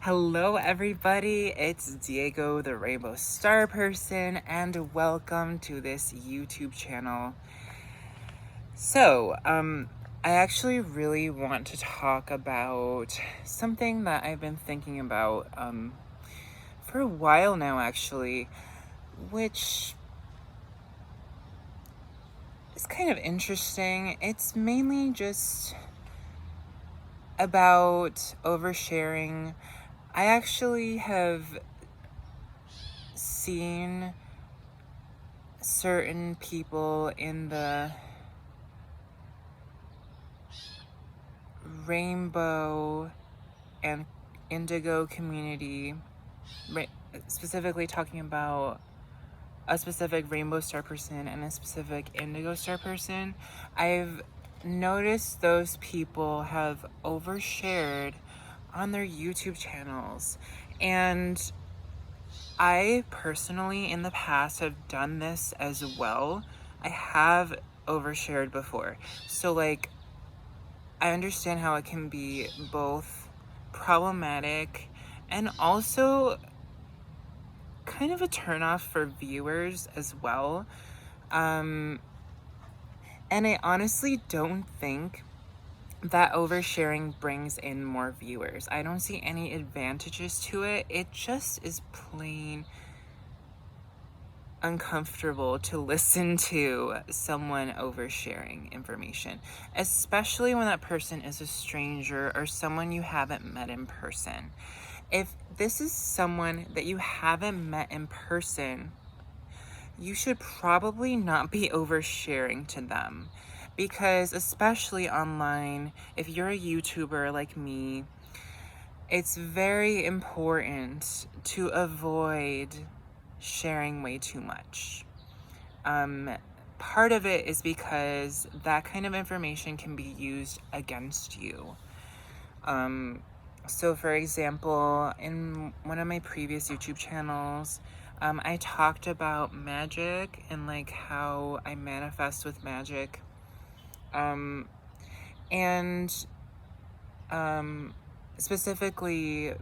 Hello, everybody. It's Diego, the Rainbow Star Person, and welcome to this YouTube channel. I actually really want to talk about something that I've been thinking about for a while now, actually, which is kind of interesting. It's mainly just about oversharing. I actually have seen certain people in the rainbow and indigo community, specifically talking about a specific rainbow star person and a specific indigo star person. I've noticed those people have overshared on their YouTube channels, and I personally in the past have done this as well. I have overshared before. I understand how it can be both problematic and also kind of a turnoff for viewers as well. And I honestly don't think that oversharing brings in more viewers. I don't see any advantages to it. It just is plain uncomfortable to listen to someone oversharing information, especially when that person is a stranger or someone you haven't met in person. If this is someone that you haven't met in person, you should probably not be oversharing to them, because especially online, if you're a YouTuber like me, it's very important to avoid sharing way too much. Part of it is because that kind of information can be used against you. So for example, in one of my previous YouTube channels, I talked about magic and like how I manifest with magic. And specifically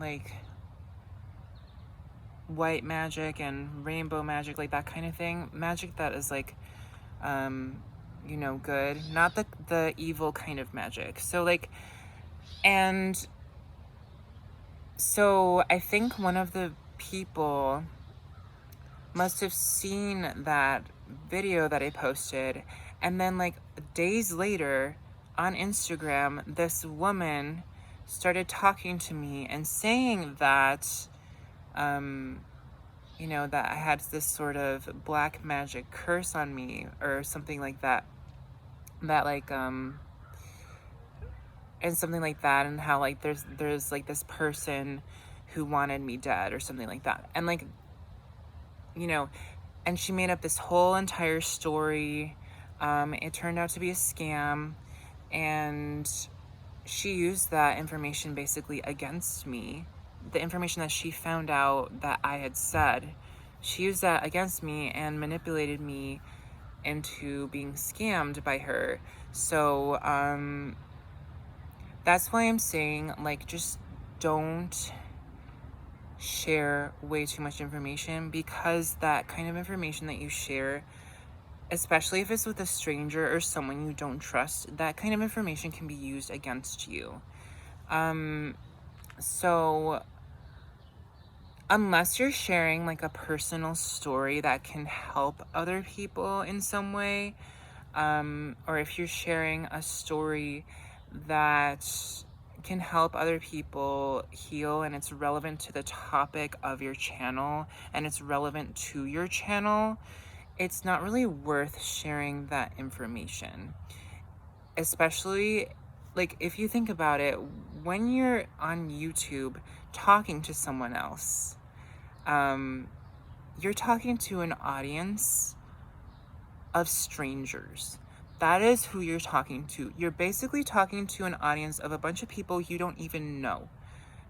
like white magic and rainbow magic, like that kind of thing. Magic that is like, good, not the evil kind of magic. And so I think one of the people must have seen that video that I posted, and then like days later on Instagram, this woman started talking to me and saying that that I had this sort of black magic curse on me or something like that. And something like that, and how like there's like this person who wanted me dead or something like that. And and she made up this whole entire story. It turned out to be a scam, and she used that information basically against me. The information that she found out that I had said, she used that against me and manipulated me into being scammed by her. So, that's why I'm saying, like, just don't share way too much information, because that kind of information that you share, especially if it's with a stranger or someone you don't trust, that kind of information can be used against you. So unless you're sharing like a personal story that can help other people in some way, or if you're sharing a story that can help other people heal and it's relevant to the topic of your channel and it's relevant to your channel, it's not really worth sharing that information. Especially, like, if you think about it, when you're on YouTube talking to someone else, you're talking to an audience of strangers. That is who you're talking to. You're basically talking to an audience of a bunch of people you don't even know.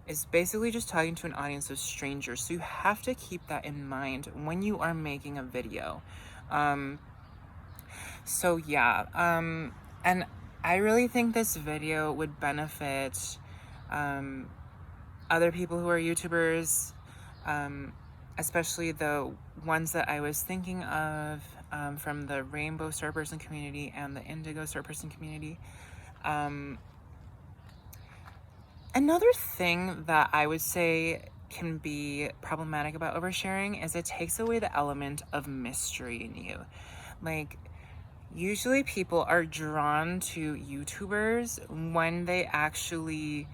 It's basically just talking to an audience of strangers. So you have to keep that in mind when you are making a video. And I really think this video would benefit other people who are YouTubers, especially the ones that I was thinking of, from the Rainbow Star Person community and the Indigo Star Person community. Another thing that I would say can be problematic about oversharing is it takes away the element of mystery in you. Like, usually people are drawn to YouTubers when they actually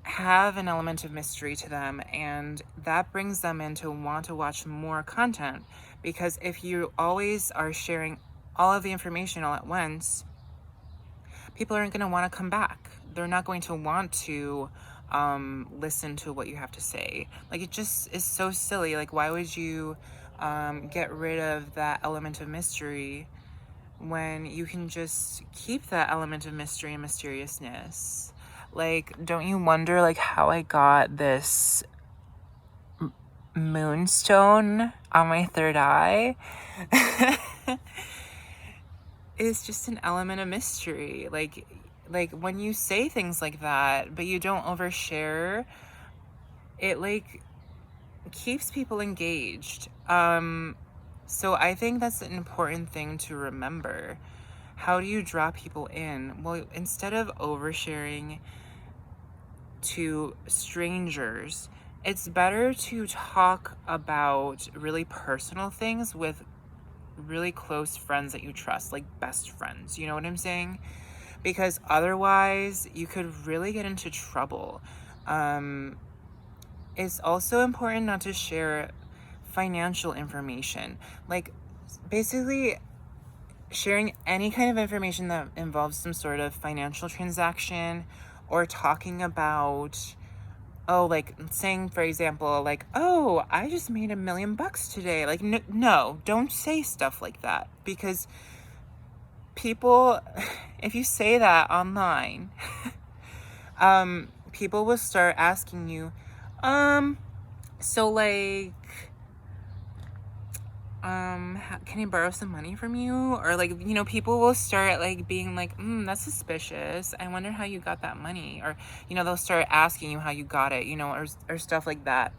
have an element of mystery to them, and that brings them in to want to watch more content. Because if you always are sharing all of the information all at once, people aren't going to want to come back. They're not going to want to listen to what you have to say. Like, it just is so silly. Like, why would you get rid of that element of mystery when you can just keep that element of mystery and mysteriousness? Like, don't you wonder, like, how I got this moonstone on my third eye? It's just an element of mystery. Like when you say things like that, but you don't overshare, it like keeps people engaged. So I think that's an important thing to remember. How do you draw people in? Well, instead of oversharing to strangers, it's better to talk about really personal things with really close friends that you trust, like best friends. You know what I'm saying? Because otherwise you could really get into trouble. It's also important not to share financial information. Like, basically, sharing any kind of information that involves some sort of financial transaction, or talking about, oh, like saying, for example, like, oh, I just made $1 million today. Like, no, don't say stuff like that, because people, if you say that online, people will start asking you, so like, can I borrow some money from you? Or like, you know, people will start like being like, that's suspicious. I wonder how you got that money. Or, you know, they'll start asking you how you got it, you know, or stuff like that.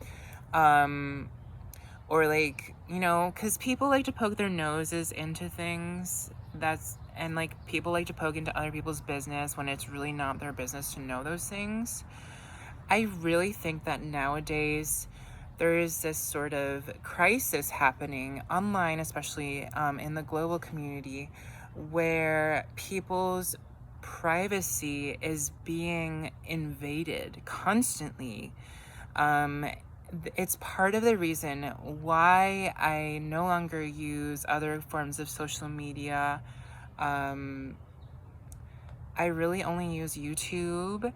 Or like, you know, because people like to poke their noses into things. And like, people like to poke into other people's business when it's really not their business to know those things. I really think that nowadays there is this sort of crisis happening online, especially in the global community, where people's privacy is being invaded constantly. It's part of the reason why I no longer use other forms of social media. I really only use YouTube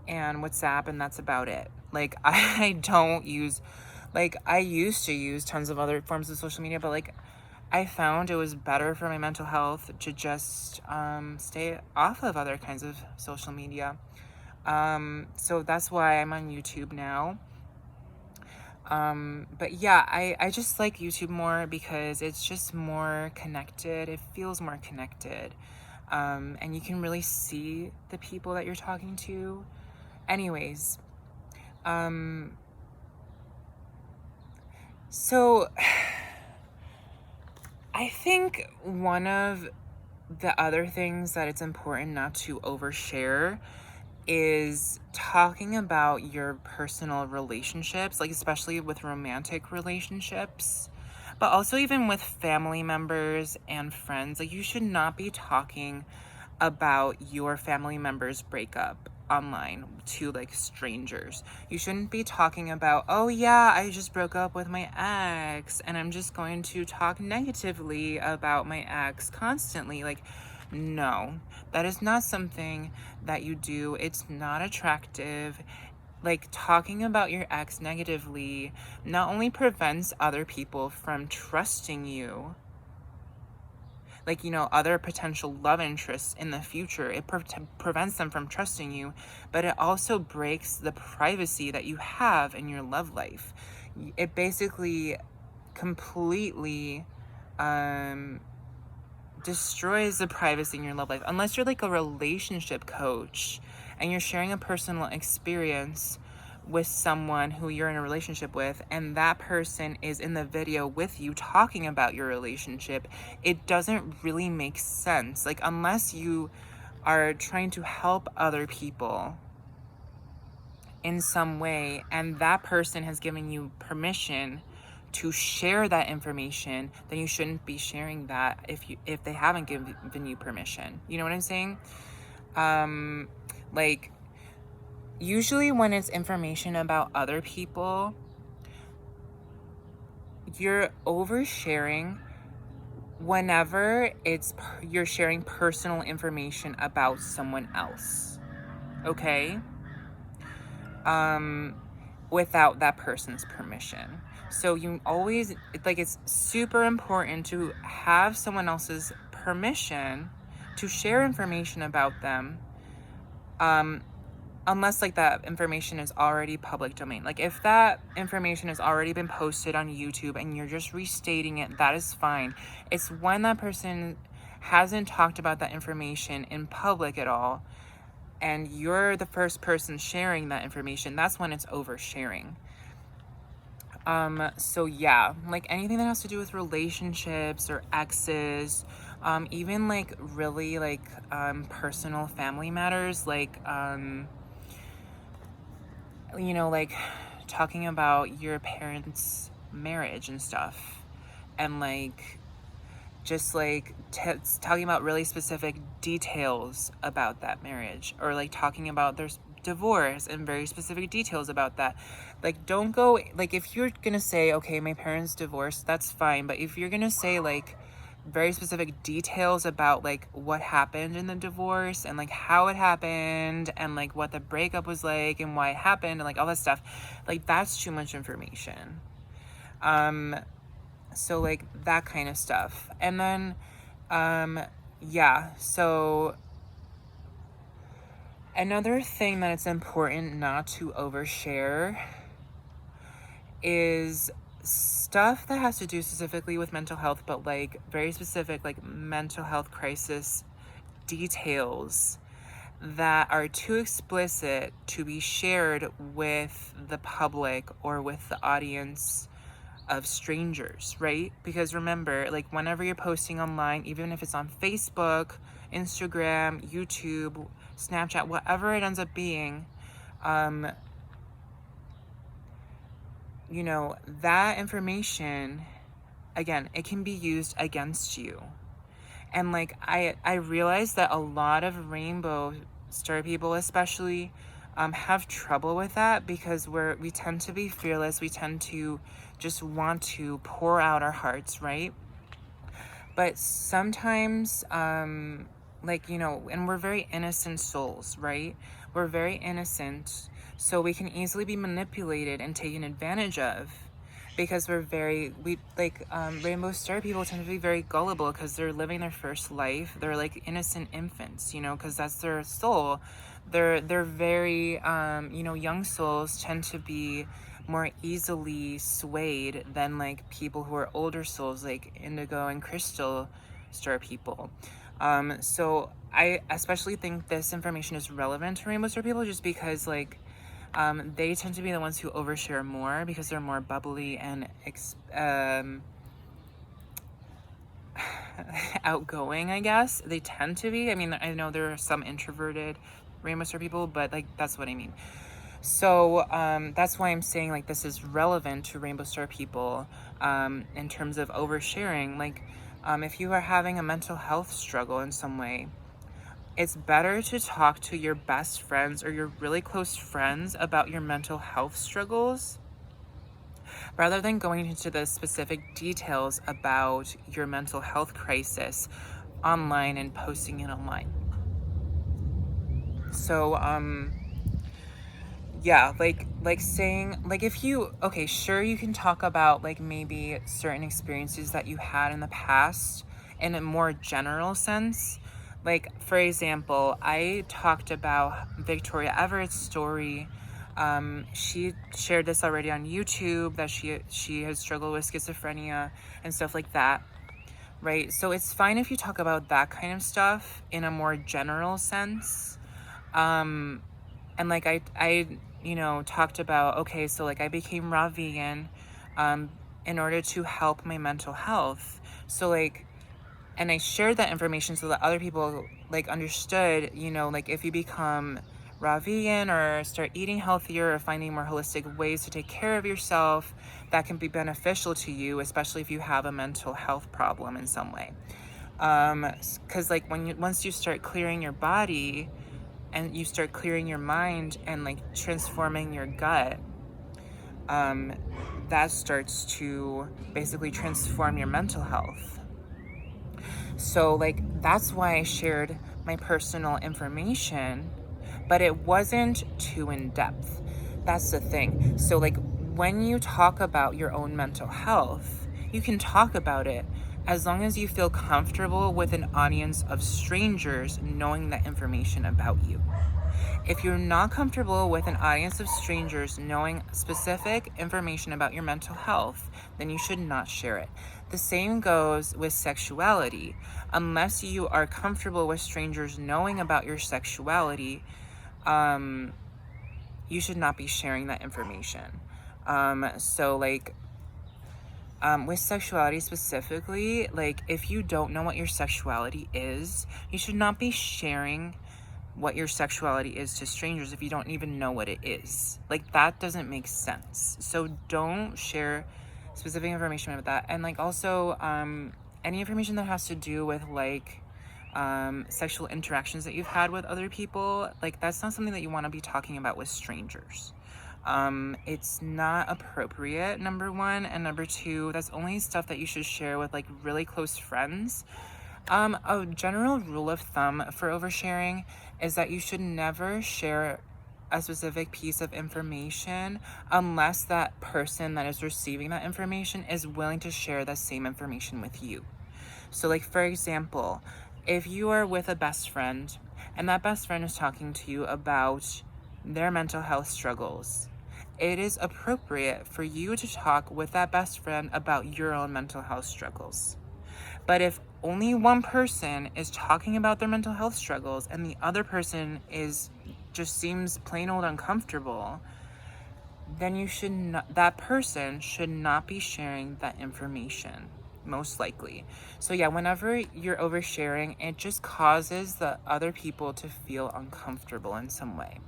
and WhatsApp, and that's about it. Like, I don't use, like, I used to use tons of other forms of social media, but like, I found it was better for my mental health to just stay off of other kinds of social media. So that's why I'm on YouTube now. But yeah, I just like YouTube more because it's just more connected. It feels more connected. And you can really see the people that you're talking to. Anyways, so I think one of the other things that it's important not to overshare is talking about your personal relationships, like especially with romantic relationships, but also even with family members and friends. Like, you should not be talking about your family member's breakup online to like strangers. You shouldn't be talking about, oh yeah, I just broke up with my ex and I'm just going to talk negatively about my ex constantly. Like, no, that is not something that you do. It's not attractive. Like, talking about your ex negatively not only prevents other people from trusting you, like, you know, other potential love interests in the future, it prevents them from trusting you, but it also breaks the privacy that you have in your love life. It basically completely destroys the privacy in your love life, unless you're like a relationship coach and you're sharing a personal experience with someone who you're in a relationship with, and that person is in the video with you talking about your relationship, it doesn't really make sense. Like, unless you are trying to help other people in some way and that person has given you permission to share that information, then you shouldn't be sharing that if they haven't given you permission. You know what I'm saying? Like, usually when it's information about other people, you're oversharing whenever you're sharing personal information about someone else. Okay? Without that person's permission. So you always, like, it's super important to have someone else's permission to share information about them, unless like that information is already public domain. Like, if that information has already been posted on YouTube and you're just restating it, that is fine. It's when that person hasn't talked about that information in public at all and you're the first person sharing that information, that's when it's oversharing. So yeah, like anything that has to do with relationships or exes, even like really like personal family matters, like like talking about your parents' marriage and stuff, and like just like talking about really specific details about that marriage, or like talking about their divorce and very specific details about that. Like, don't go, like, if you're gonna say, okay, my parents divorced, that's fine, but if you're gonna say like very specific details about like what happened in the divorce and like how it happened and like what the breakup was like and why it happened and like all that stuff, like that's too much information. So like that kind of stuff. And then so another thing that it's important not to overshare is stuff that has to do specifically with mental health, but like very specific like mental health crisis details that are too explicit to be shared with the public or with the audience of strangers, right? Because remember, like whenever you're posting online, even if it's on Facebook, Instagram, YouTube, Snapchat, whatever it ends up being, that information, again, it can be used against you. And like I realize that a lot of rainbow star people especially have trouble with that, because we tend to be fearless. We tend to just want to pour out our hearts, right? But sometimes and we're very innocent souls, right? We're very innocent, so we can easily be manipulated and taken advantage of, because rainbow star people tend to be very gullible because they're living their first life. They're like innocent infants, because that's their soul. They're very young souls tend to be more easily swayed than like people who are older souls, like indigo and crystal star people. So I especially think this information is relevant to rainbow star people, just because like they tend to be the ones who overshare more because they're more bubbly and outgoing, I guess. They tend to be. I mean, I know there are some introverted rainbow star people, but like that's what I mean. So that's why I'm saying like this is relevant to rainbow star people in terms of oversharing. Like if you are having a mental health struggle in some way, it's better to talk to your best friends or your really close friends about your mental health struggles rather than going into the specific details about your mental health crisis online and posting it online. So saying, like, if you, okay, sure, you can talk about like maybe certain experiences that you had in the past in a more general sense. Like, for example, I talked about Victoria Everett's story. She shared this already on YouTube, that she has struggled with schizophrenia and stuff like that, right? So it's fine if you talk about that kind of stuff in a more general sense. And like talked about, okay, so like I became raw vegan in order to help my mental health. So like, and I shared that information so that other people like understood, like if you become raw vegan or start eating healthier or finding more holistic ways to take care of yourself, that can be beneficial to you, especially if you have a mental health problem in some way. Because like once you start clearing your body and you start clearing your mind and like transforming your gut, that starts to basically transform your mental health. So like that's why I shared my personal information, but it wasn't too in depth. That's the thing. So like when you talk about your own mental health, you can talk about it as long as you feel comfortable with an audience of strangers knowing that information about you. If you're not comfortable with an audience of strangers knowing specific information about your mental health, then you should not share it. The same goes with sexuality. Unless you are comfortable with strangers knowing about your sexuality, you should not be sharing that information. With sexuality specifically, like if you don't know what your sexuality is, you should not be sharing what your sexuality is to strangers if you don't even know what it is. Like that doesn't make sense. So don't share specific information about that. And like also any information that has to do with like sexual interactions that you've had with other people, like that's not something that you want to be talking about with strangers. It's not appropriate, number one, and number two, that's only stuff that you should share with like really close friends. A general rule of thumb for oversharing is that you should never share a specific piece of information unless that person that is receiving that information is willing to share that same information with you. So like, for example, if you are with a best friend and that best friend is talking to you about their mental health struggles, it is appropriate for you to talk with that best friend about your own mental health struggles. But if only one person is talking about their mental health struggles and the other person just seems plain old uncomfortable, then that person should not be sharing that information, most likely. So yeah, whenever you're oversharing, it just causes the other people to feel uncomfortable in some way.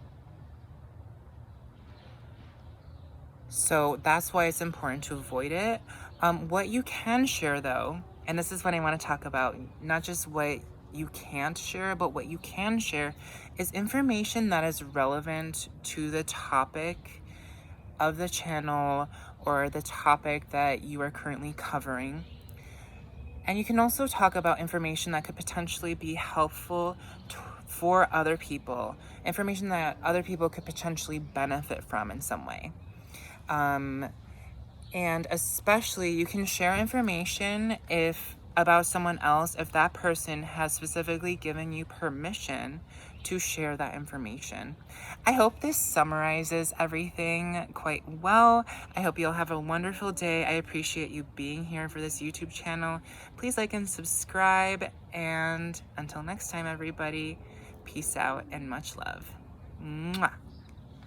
So that's why it's important to avoid it. What you can share though, and this is what I want to talk about, not just what you can't share, but what you can share is information that is relevant to the topic of the channel or the topic that you are currently covering. And you can also talk about information that could potentially be helpful for other people, information that other people could potentially benefit from in some way. And especially you can share information about someone else if that person has specifically given you permission to share that information. I hope this summarizes everything quite well. I hope you'll have a wonderful day. I appreciate you being here for this YouTube channel. Please like and subscribe. And until next time, everybody, peace out and much love. Mwah.